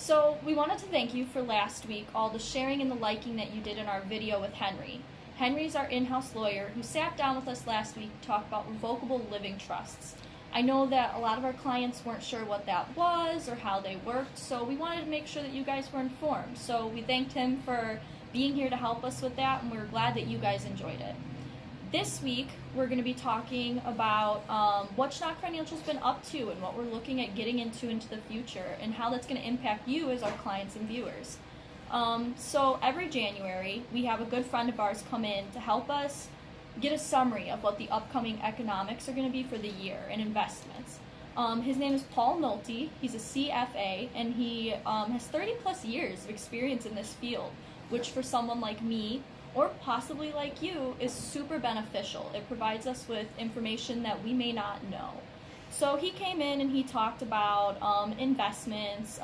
So we wanted to thank you for last week, all the sharing and the liking that you did in our video with Henry. Henry's our in-house lawyer who sat down with us last week to talk about revocable living trusts. I know that a lot of our clients weren't sure what that was or how they worked, so we wanted to make sure that you guys were informed. So we thanked him for being here to help us with that, and we're glad that you guys enjoyed it. This week, we're going to be talking about what Schnack Financial's been up to and what we're looking at getting into the future and how that's going to impact you as our clients and viewers. So every January, we have a good friend of ours come in to help us get a summary of what the upcoming economics are going to be for the year and investments. His name is Paul Nolte. He's a CFA, and he has 30 plus years of experience in this field, which for someone like me, or possibly like you, is super beneficial. It provides us with information that we may not know. So he came in and he talked about investments,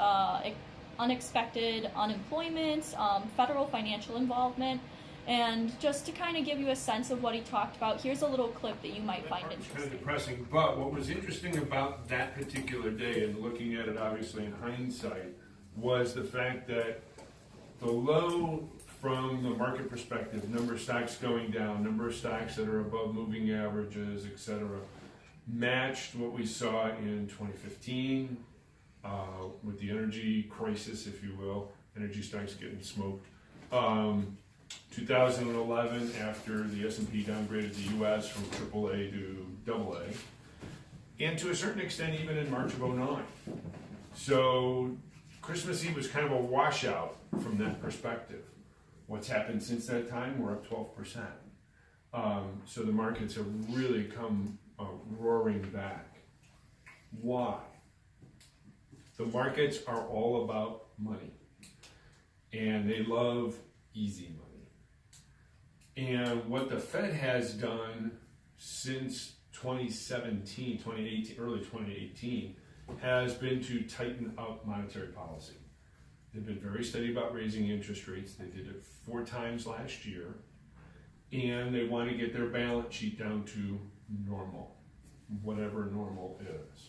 unexpected unemployment, federal financial involvement, and just to kind of give you a sense of what he talked about, here's a little clip that you might find interesting. Kind of depressing, but what was interesting about that particular day, and looking at it obviously in hindsight, was the fact that the low from the market perspective, number of stocks going down, number of stocks that are above moving averages, etc., matched what we saw in 2015 with the energy crisis, if you will, energy stocks getting smoked. 2011, after the S&P downgraded the U.S. from AAA to AA, and to a certain extent even in March of 09. So Christmas Eve was kind of a washout from that perspective. What's happened since that time? We're up 12%. So the markets have really come roaring back. Why? The markets are all about money, and they love easy money. And what the Fed has done since 2018, early 2018, has been to tighten up monetary policy. They've been very steady about raising interest rates. They did it 4 times last year, and they want to get their balance sheet down to normal, whatever normal is.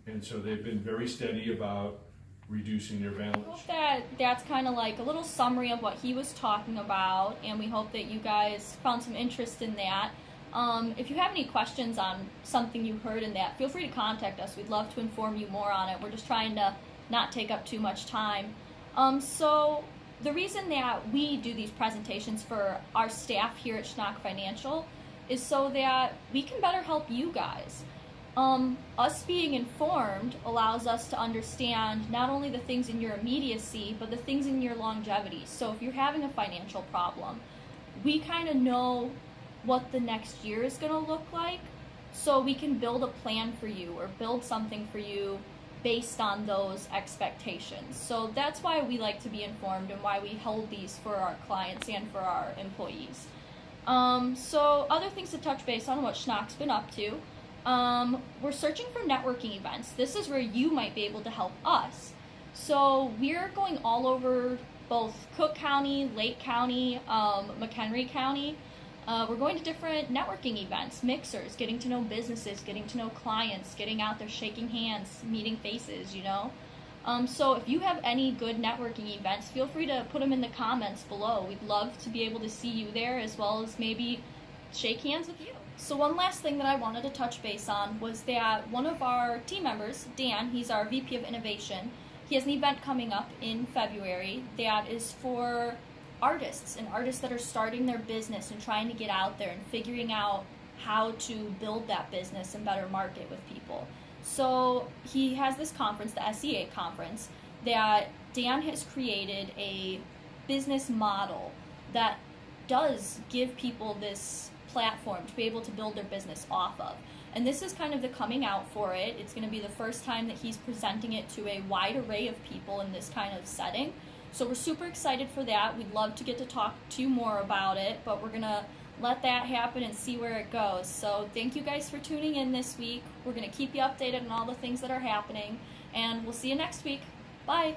And so they've been very steady about reducing their balance sheet. I hope that's kind of like a little summary of what he was talking about, and we hope that you guys found some interest in that. If you have any questions on something you heard in that, feel free to contact us. We'd love to inform you more on it. We're just trying to not take up too much time. So the reason that we do these presentations for our staff here at Schnack Financial is so that we can better help you guys. Us being informed allows us to understand not only the things in your immediacy, but the things in your longevity. So if you're having a financial problem, we kind of know what the next year is going to look like, so we can build a plan for you or build something for you based on those expectations. So that's why we like to be informed and why we hold these for our clients and for our employees. So other things to touch base on what Schnack's been up to. We're searching for networking events. This is where you might be able to help us. So we're going all over both Cook County, Lake County, McHenry County. We're going to different networking events, mixers, getting to know businesses, getting to know clients, getting out there, shaking hands, meeting faces, you know. So if you have any good networking events, feel free to put them in the comments below. We'd love to be able to see you there, as well as maybe shake hands with you. So one last thing that I wanted to touch base on was that one of our team members, Dan, he's our VP of Innovation, he has an event coming up in February that is for artists and artists that are starting their business and trying to get out there and figuring out how to build that business and better market with people. So he has this conference, the SEA conference, that Dan has created a business model that does give people this platform to be able to build their business off of. And this is kind of the coming out for it. It's going to be the first time that he's presenting it to a wide array of people in this kind of setting. So we're super excited for that. We'd love to get to talk to you more about it, but we're going to let that happen and see where it goes. So thank you guys for tuning in this week. We're going to keep you updated on all the things that are happening, and we'll see you next week. Bye.